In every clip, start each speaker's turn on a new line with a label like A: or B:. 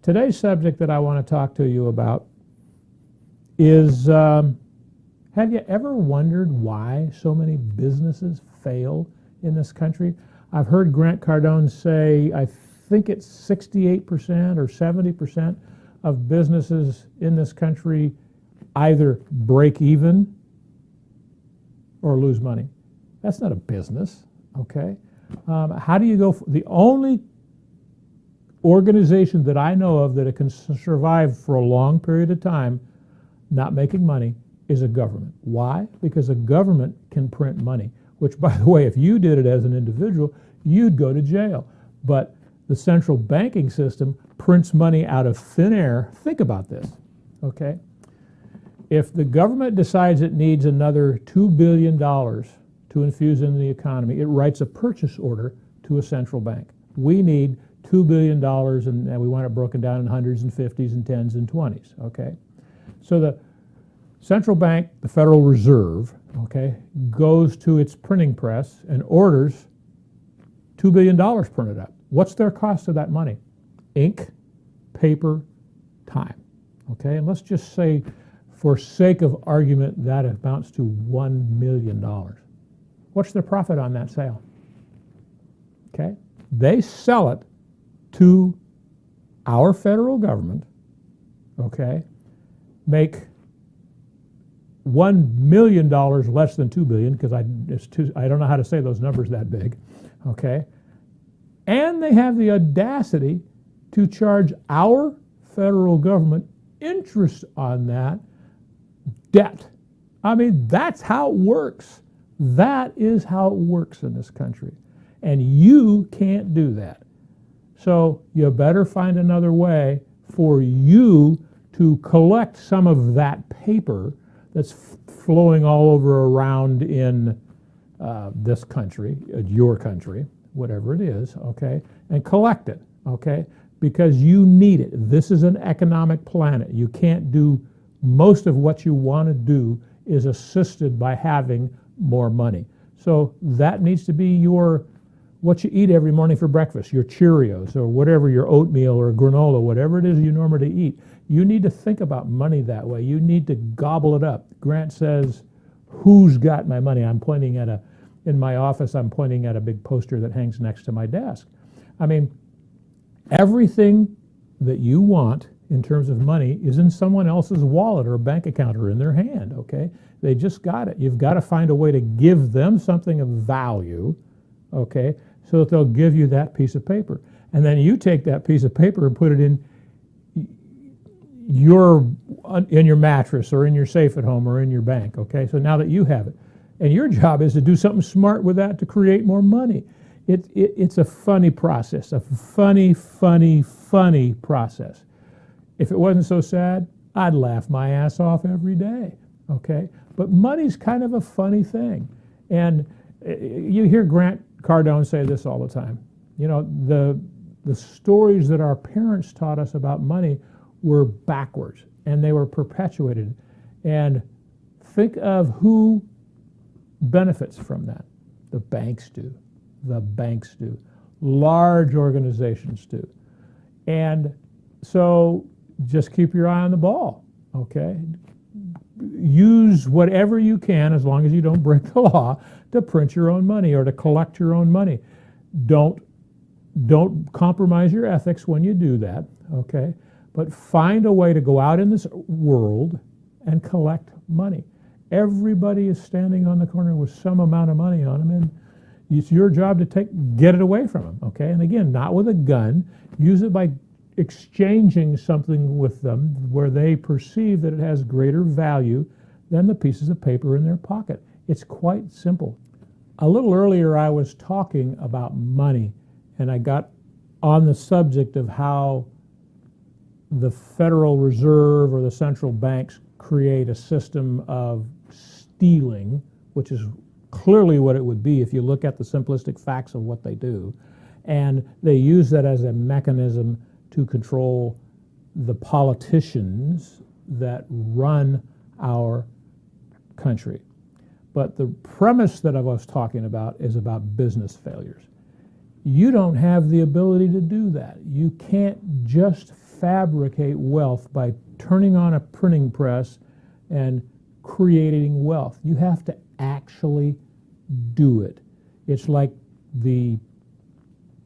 A: Today's subject that I want to talk to you about is, have you ever wondered why so many businesses fail in this country? I've heard Grant Cardone say, I think it's 68% or 70% of businesses in this country either break even or lose money. That's not a business, okay? How do you go? The only organization that I know of that it can survive for a long period of time not making money is a government. Why? Because a government can print money, which, by the way, if you did it as an individual, you'd go to jail. But the central banking system prints money out of thin air. Think about this, okay? If the government decides it needs another $2 billion to infuse into the economy, it writes a purchase order to a central bank. We need $2 billion, and we want it broken down in hundreds and fifties and tens and twenties, okay? So the central bank, the Federal Reserve, okay, goes to its printing press and orders $2 billion printed up. What's their cost of that money? Ink, paper, time, okay? And let's just say, for sake of argument, that amounts to $1 million. What's their profit on that sale? Okay? They sell it to our federal government, okay, make $1 million less than $2 billion, because I don't know how to say those numbers that big, okay? And they have the audacity to charge our federal government interest on that debt. I mean, that's how it works. That is how it works in this country. And you can't do that. So you better find another way for you to collect some of that paper that's flowing all over around in this country, your country, whatever it is, okay, and collect it, okay, because you need it. This is an economic planet. You can't do most of what you want to do is assisted by having more money. So that needs to be what you eat every morning for breakfast, your Cheerios or whatever, your oatmeal or granola, whatever it is you normally eat. You need to think about money that way. You need to gobble it up. Grant says, who's got my money? In my office, I'm pointing at a big poster that hangs next to my desk. I mean, everything that you want in terms of money is in someone else's wallet or bank account or in their hand, okay? They just got it. You've got to find a way to give them something of value, okay, so that they'll give you that piece of paper. And then you take that piece of paper and put it in your mattress or in your safe at home or in your bank, okay? So now that you have it. And your job is to do something smart with that to create more money. It's a funny process, a funny process. If it wasn't so sad, I'd laugh my ass off every day, okay? But money's kind of a funny thing. And you hear Grant Cardone say this all the time. You know, the stories that our parents taught us about money were backwards, and they were perpetuated. And think of who benefits from that. The banks do. The banks do. Large organizations do. And so just keep your eye on the ball, okay? Use whatever you can, as long as you don't break the law, to print your own money or to collect your own money. Don't compromise your ethics when you do that, okay? But find a way to go out in this world and collect money. Everybody is standing on the corner with some amount of money on them, and it's your job to get it away from them, okay? And again, not with a gun. Use it by exchanging something with them where they perceive that it has greater value than the pieces of paper in their pocket. It's quite simple. A little earlier I was talking about money, and I got on the subject of how the Federal Reserve or the central banks create a system of stealing, which is clearly what it would be if you look at the simplistic facts of what they do. And they use that as a mechanism to control the politicians that run our country. But the premise that I was talking about is about business failures. You don't have the ability to do that. You can't just fabricate wealth by turning on a printing press and creating wealth. You have to actually do it. It's like the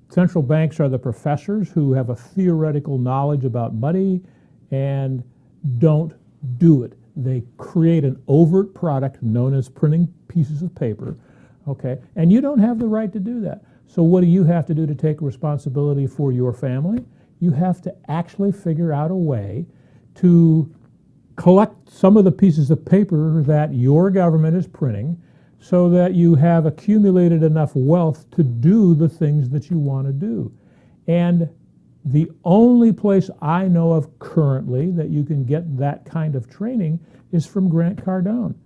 A: central banks are the professors who have a theoretical knowledge about money and don't do it. They create an overt product known as printing pieces of paper, okay? And you don't have the right to do that. So what do you have to do to take responsibility for your family? You have to actually figure out a way to collect some of the pieces of paper that your government is printing so that you have accumulated enough wealth to do the things that you want to do. And the only place I know of currently that you can get that kind of training is from Grant Cardone.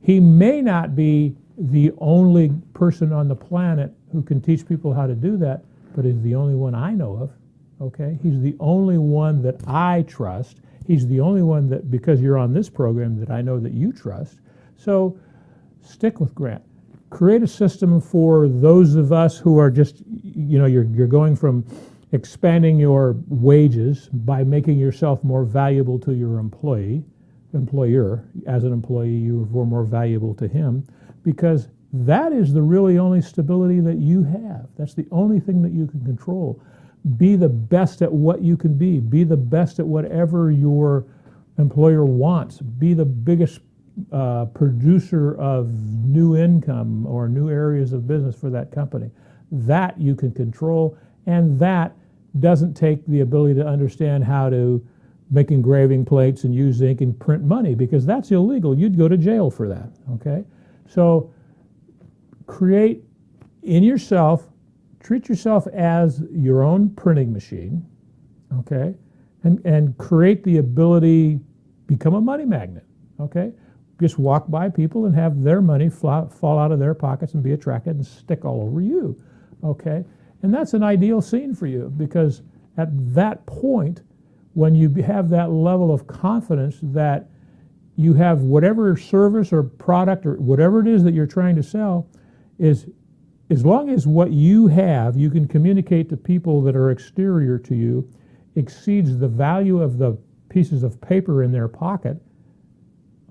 A: He may not be the only person on the planet who can teach people how to do that, but he's the only one I know of, okay? He's the only one that I trust. He's the only one that, because you're on this program, that I know that you trust. So stick with Grant. Create a system for those of us who are just, you're going from expanding your wages by making yourself more valuable to your employer. As an employee, you are more valuable to him, because that is the really only stability that you have. That's the only thing that you can control. Be the best at what you can be. Be the best at whatever your employer wants. Be the biggest producer of new income or new areas of business for that company. That you can control, and that doesn't take the ability to understand how to make engraving plates and use ink and print money, because that's illegal. You'd go to jail for that, okay? So create in yourself, treat yourself as your own printing machine, okay? And create the ability, become a money magnet, okay? Just walk by people and have their money fall out of their pockets and be attracted and stick all over you, okay? And that's an ideal scene for you, because at that point, when you have that level of confidence that you have whatever service or product or whatever it is that you're trying to sell, is as long as what you have, you can communicate to people that are exterior to you, exceeds the value of the pieces of paper in their pocket,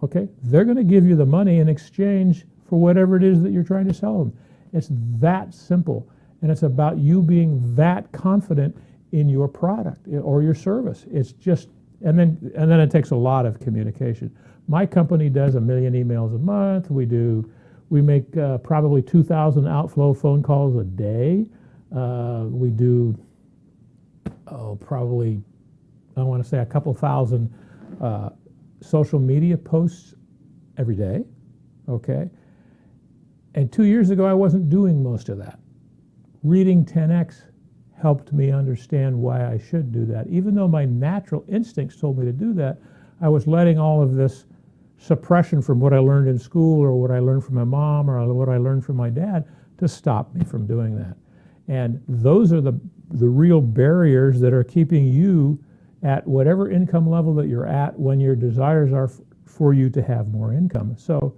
A: okay, they're going to give you the money in exchange for whatever it is that you're trying to sell them. It's that simple. And it's about you being that confident in your product or your service. It's just, and then it takes a lot of communication. My company does 1 million emails a month. We make probably 2,000 outflow phone calls a day. We do, probably, I want to say a couple thousand social media posts every day, okay? And 2 years ago, I wasn't doing most of that. Reading 10X helped me understand why I should do that. Even though my natural instincts told me to do that, I was letting all of this suppression from what I learned in school or what I learned from my mom or what I learned from my dad to stop me from doing that. And those are the real barriers that are keeping you at whatever income level that you're at when your desires are for you to have more income. So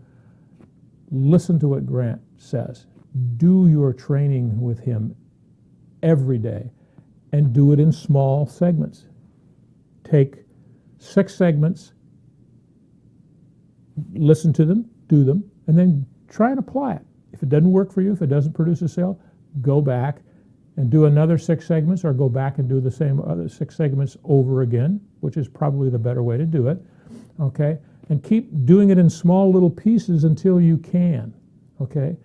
A: listen to what Grant says. Do your training with him every day, and do it in small segments. Take 6 segments, listen to them, do them, and then try and apply it. If it doesn't work for you, if it doesn't produce a sale, go back and do another 6 segments, or go back and do the same other 6 segments over again, which is probably the better way to do it, okay? And keep doing it in small little pieces until you can, okay?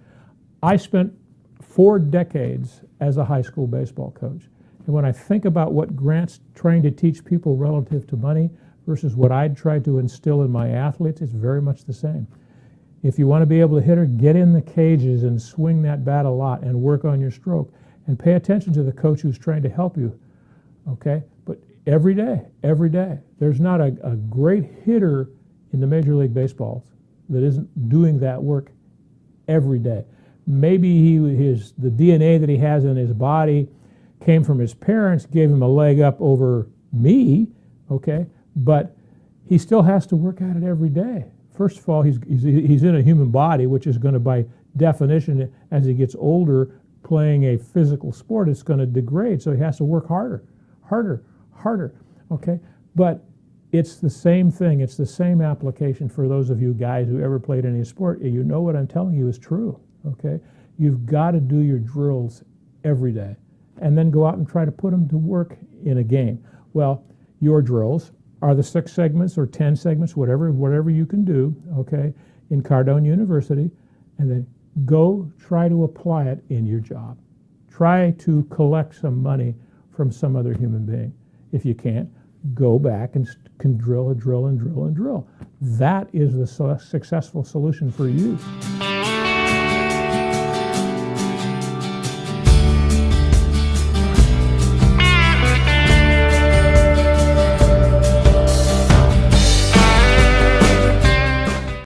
A: I spent 4 decades as a high school baseball coach. And when I think about what Grant's trying to teach people relative to money versus what I'd tried to instill in my athletes, it's very much the same. If you want to be able to hit her, get in the cages and swing that bat a lot and work on your stroke. And pay attention to the coach who's trying to help you, okay? But every day. There's not a great hitter in the Major League Baseballs that isn't doing that work every day. Maybe the DNA that he has in his body came from his parents, gave him a leg up over me, okay? But he still has to work at it every day. First of all, he's in a human body, which is going to, by definition, as he gets older, playing a physical sport, it's going to degrade. So he has to work harder. okay? But it's the same thing. It's the same application for those of you guys who ever played any sport. You know what I'm telling you is true, okay? You've got to do your drills every day and then go out and try to put them to work in a game. Well, your drills are the 6 segments or 10 segments, whatever you can do, okay, in Cardone University, and then go try to apply it in your job. Try to collect some money from some other human being. If you can't, go back and can drill and drill and drill and drill. That is the successful solution for you.